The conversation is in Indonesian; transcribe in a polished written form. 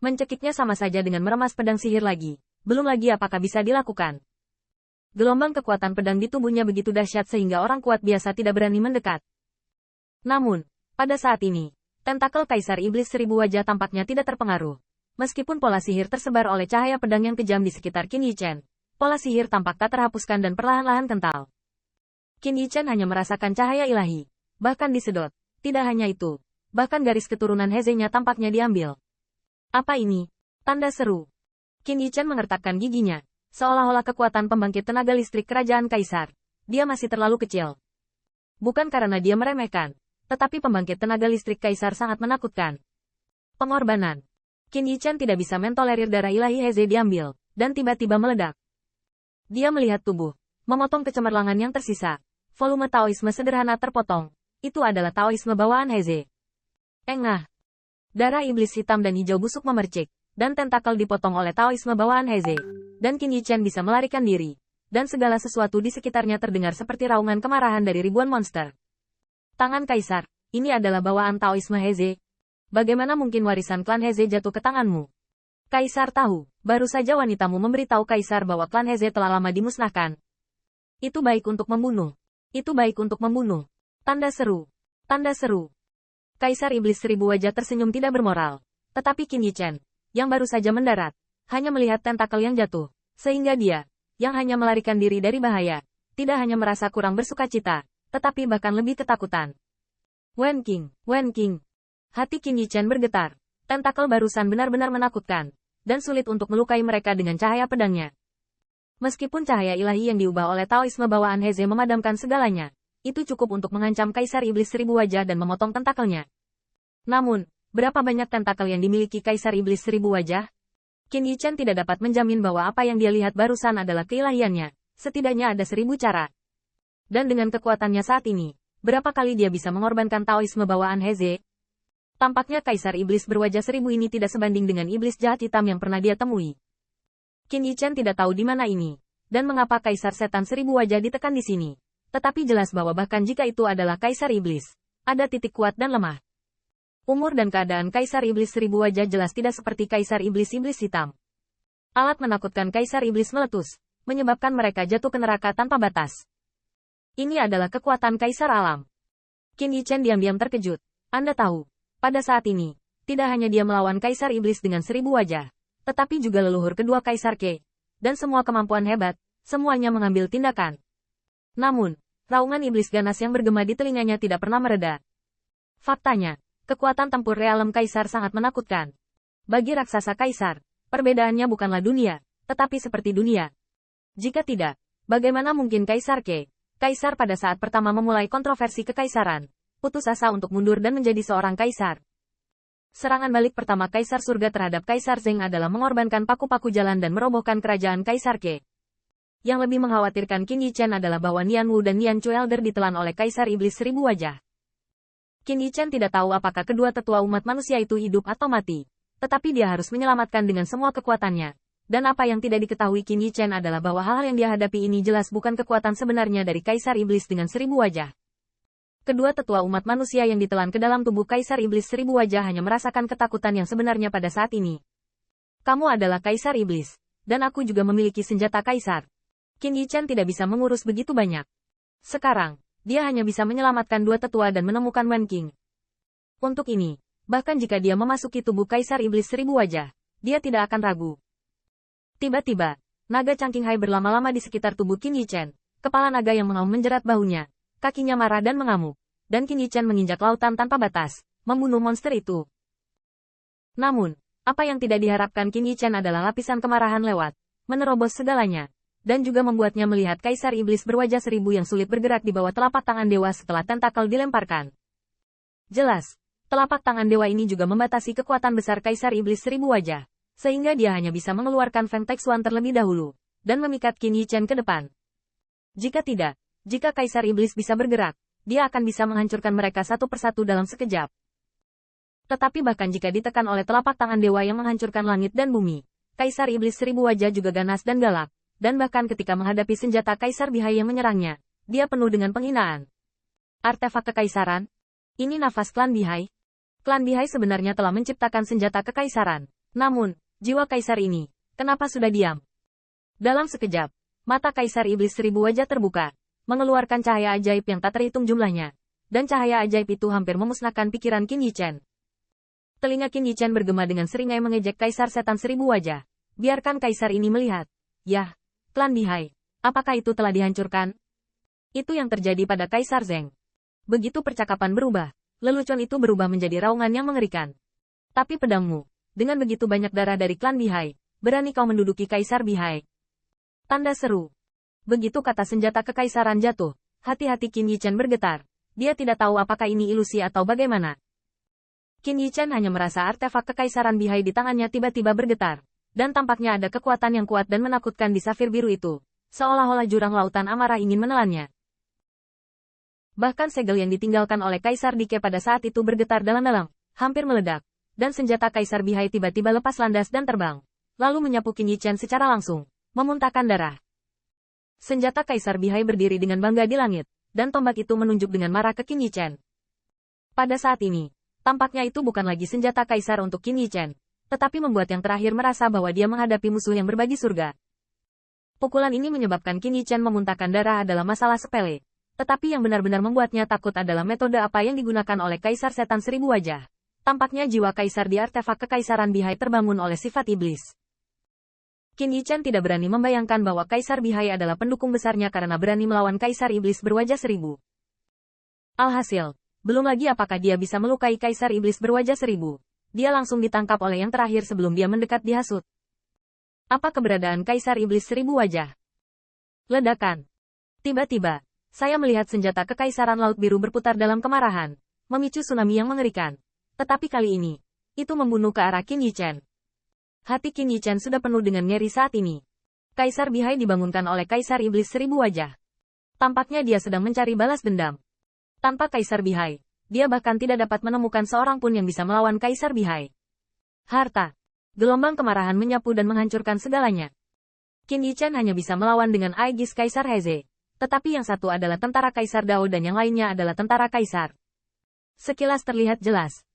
Mencekiknya sama saja dengan meremas pedang sihir lagi. Belum lagi apakah bisa dilakukan. Gelombang kekuatan pedang di tubuhnya begitu dahsyat sehingga orang kuat biasa tidak berani mendekat. Namun, pada saat ini, tentakel Kaisar Iblis Seribu Wajah tampaknya tidak terpengaruh. Meskipun pola sihir tersebar oleh cahaya pedang yang kejam di sekitar Qin Yichen, pola sihir tampak tak terhapuskan dan perlahan-lahan kental. Qin Yichen hanya merasakan cahaya ilahi, bahkan disedot. Tidak hanya itu, bahkan garis keturunan Heze-nya tampaknya diambil. Apa ini? Tanda seru. Qin Yichen mengertakkan giginya, seolah-olah kekuatan pembangkit tenaga listrik kerajaan Kaisar. Dia masih terlalu kecil. Bukan karena dia meremehkan, tetapi pembangkit tenaga listrik Kaisar sangat menakutkan. Pengorbanan. Qin Yichen tidak bisa mentolerir darah ilahi Heze diambil, dan tiba-tiba meledak. Dia melihat tubuh, memotong kecemerlangan yang tersisa. Volume Taoisme sederhana terpotong. Itu adalah Taoisme bawaan Heze. Engah. Darah iblis hitam dan hijau busuk memercik, dan tentakel dipotong oleh Taoisme bawaan Heze. Dan Qin Yichen bisa melarikan diri. Dan segala sesuatu di sekitarnya terdengar seperti raungan kemarahan dari ribuan monster. Tangan Kaisar, ini adalah bawaan Taoisme Heze. Bagaimana mungkin warisan klan Heze jatuh ke tanganmu? Kaisar tahu, baru saja wanitamu memberitahu Kaisar bahwa klan Heze telah lama dimusnahkan. Itu baik untuk membunuh. Itu baik untuk membunuh. Tanda seru. Tanda seru. Kaisar Iblis Seribu Wajah tersenyum tidak bermoral. Tetapi Qin Yichen, yang baru saja mendarat, hanya melihat tentakel yang jatuh. Sehingga dia, yang hanya melarikan diri dari bahaya, tidak hanya merasa kurang bersukacita, tetapi bahkan lebih ketakutan. Wen Qing, Wen Qing. Hati Qin Yichen bergetar. Tentakel barusan benar-benar menakutkan, dan sulit untuk melukai mereka dengan cahaya pedangnya. Meskipun cahaya ilahi yang diubah oleh Taoisme bawaan Heze memadamkan segalanya, itu cukup untuk mengancam Kaisar Iblis Seribu Wajah dan memotong tentakelnya. Namun, berapa banyak tentakel yang dimiliki Kaisar Iblis Seribu Wajah? Qin Yichen tidak dapat menjamin bahwa apa yang dia lihat barusan adalah keilahiannya. Setidaknya ada 1000 cara. Dan dengan kekuatannya saat ini, berapa kali dia bisa mengorbankan Taoisme bawaan Heze? Tampaknya Kaisar Iblis berwajah 1000 ini tidak sebanding dengan iblis jahat hitam yang pernah dia temui. Qin Yichen tidak tahu di mana ini, dan mengapa Kaisar Setan 1000 Wajah ditekan di sini. Tetapi jelas bahwa bahkan jika itu adalah Kaisar Iblis, ada titik kuat dan lemah. Umur dan keadaan Kaisar Iblis 1000 Wajah jelas tidak seperti Kaisar Iblis-Iblis hitam. Alat menakutkan Kaisar Iblis meletus, menyebabkan mereka jatuh ke neraka tanpa batas. Ini adalah kekuatan Kaisar Alam. Qin Yichen diam-diam terkejut. Anda tahu, pada saat ini, tidak hanya dia melawan Kaisar Iblis dengan 1000 wajah, tetapi juga leluhur kedua Kaisar Ke, dan semua kemampuan hebat, semuanya mengambil tindakan. Namun, raungan iblis ganas yang bergema di telinganya tidak pernah mereda. Faktanya, kekuatan tempur realem Kaisar sangat menakutkan. Bagi raksasa Kaisar, perbedaannya bukanlah dunia, tetapi seperti dunia. Jika tidak, bagaimana mungkin Kaisar Ke, Kaisar pada saat pertama memulai kontroversi kekaisaran, putus asa untuk mundur dan menjadi seorang Kaisar? Serangan balik pertama Kaisar Surga terhadap Kaisar Zheng adalah mengorbankan paku-paku jalan dan merobohkan kerajaan Kaisar Ke. Yang lebih mengkhawatirkan Qin Yichen adalah bahwa Nian Wu dan Nian Chuelder ditelan oleh Kaisar Iblis 1000 Wajah. Qin Yichen tidak tahu apakah kedua tetua umat manusia itu hidup atau mati, tetapi dia harus menyelamatkan dengan semua kekuatannya. Dan apa yang tidak diketahui Qin Yichen adalah bahwa hal-hal yang dia hadapi ini jelas bukan kekuatan sebenarnya dari Kaisar Iblis dengan 1000 wajah. Kedua tetua umat manusia yang ditelan ke dalam tubuh Kaisar Iblis 1000 wajah hanya merasakan ketakutan yang sebenarnya pada saat ini. Kamu adalah Kaisar Iblis, dan aku juga memiliki senjata Kaisar. Qin Yichen tidak bisa mengurus begitu banyak. Sekarang, dia hanya bisa menyelamatkan dua tetua dan menemukan Wen Qing. Untuk ini, bahkan jika dia memasuki tubuh Kaisar Iblis 1000 wajah, dia tidak akan ragu. Tiba-tiba, naga Changqing Hai berlama-lama di sekitar tubuh Qin Yichen. Kepala naga yang mengaum menjerat bahunya. Kakinya marah dan mengamuk. Dan Qin Yichen menginjak lautan tanpa batas, membunuh monster itu. Namun, apa yang tidak diharapkan Qin Yichen adalah lapisan kemarahan lewat, menerobos segalanya. Dan juga membuatnya melihat Kaisar Iblis berwajah 1000 yang sulit bergerak di bawah telapak tangan dewa setelah tentakel dilemparkan. Jelas, telapak tangan dewa ini juga membatasi kekuatan besar Kaisar Iblis 1000 wajah. Sehingga dia hanya bisa mengeluarkan Feng Texuan terlebih dahulu, dan memikat Qin Yichen ke depan. Jika tidak, jika Kaisar Iblis bisa bergerak, dia akan bisa menghancurkan mereka satu persatu dalam sekejap. Tetapi bahkan jika ditekan oleh telapak tangan dewa yang menghancurkan langit dan bumi, Kaisar Iblis 1000 wajah juga ganas dan galak, dan bahkan ketika menghadapi senjata Kaisar Bihai yang menyerangnya, dia penuh dengan penghinaan. Artefak kekaisaran? Ini nafas klan Bihai? Klan Bihai sebenarnya telah menciptakan senjata kekaisaran. Namun, jiwa kaisar ini, kenapa sudah diam? Dalam sekejap, mata kaisar iblis 1000 wajah terbuka, mengeluarkan cahaya ajaib yang tak terhitung jumlahnya. Dan cahaya ajaib itu hampir memusnahkan pikiran Qin Yichen. Telinga Qin Yichen bergema dengan seringai mengejek kaisar setan 1000 wajah. Biarkan kaisar ini melihat. Yah, klan Bihai, apakah itu telah dihancurkan? Itu yang terjadi pada kaisar Zheng. Begitu percakapan berubah, lelucon itu berubah menjadi raungan yang mengerikan. Tapi pedangmu, dengan begitu banyak darah dari klan Bihai, berani kau menduduki kaisar Bihai? Tanda seru. Begitu kata senjata kekaisaran jatuh, hati-hati Qin Yichen bergetar. Dia tidak tahu apakah ini ilusi atau bagaimana. Qin Yichen hanya merasa artefak kekaisaran Bihai di tangannya tiba-tiba bergetar. Dan tampaknya ada kekuatan yang kuat dan menakutkan di safir biru itu. Seolah-olah jurang lautan amarah ingin menelannya. Bahkan segel yang ditinggalkan oleh Kaisar Dike pada saat itu bergetar dalam-dalam, hampir meledak. Dan senjata Kaisar Bihai tiba-tiba lepas landas dan terbang. Lalu menyapu Qin Yichen secara langsung, memuntahkan darah. Senjata Kaisar Bihai berdiri dengan bangga di langit. Dan tombak itu menunjuk dengan marah ke Qin Yichen. Pada saat ini, tampaknya itu bukan lagi senjata kaisar untuk Qin Yichen, tetapi membuat yang terakhir merasa bahwa dia menghadapi musuh yang berbagi surga. Pukulan ini menyebabkan Qin Yichen memuntahkan darah adalah masalah sepele, tetapi yang benar-benar membuatnya takut adalah metode apa yang digunakan oleh Kaisar Setan 1000 wajah. Tampaknya jiwa kaisar di artefak kekaisaran Bihai terbangun oleh sifat iblis. Qin Yichen tidak berani membayangkan bahwa Kaisar Bihai adalah pendukung besarnya karena berani melawan Kaisar Iblis berwajah 1000. Alhasil, belum lagi apakah dia bisa melukai Kaisar Iblis berwajah 1000. Dia langsung ditangkap oleh yang terakhir sebelum dia mendekat dihasut. Apa keberadaan Kaisar Iblis 1000 wajah? Ledakan. Tiba-tiba, saya melihat senjata kekaisaran Laut Biru berputar dalam kemarahan, memicu tsunami yang mengerikan. Tetapi kali ini, itu membunuh ke arah Qin Yichen. Hati Qin Yichen sudah penuh dengan ngeri saat ini. Kaisar Bihai dibangunkan oleh Kaisar Iblis 1000 wajah. Tampaknya dia sedang mencari balas dendam. Tanpa Kaisar Bihai, dia bahkan tidak dapat menemukan seorang pun yang bisa melawan Kaisar Bihai. Harta. Gelombang kemarahan menyapu dan menghancurkan segalanya. Qin Yichen hanya bisa melawan dengan Aegis Kaisar Heze. Tetapi yang satu adalah tentara Kaisar Dao dan yang lainnya adalah tentara Kaisar. Sekilas terlihat jelas,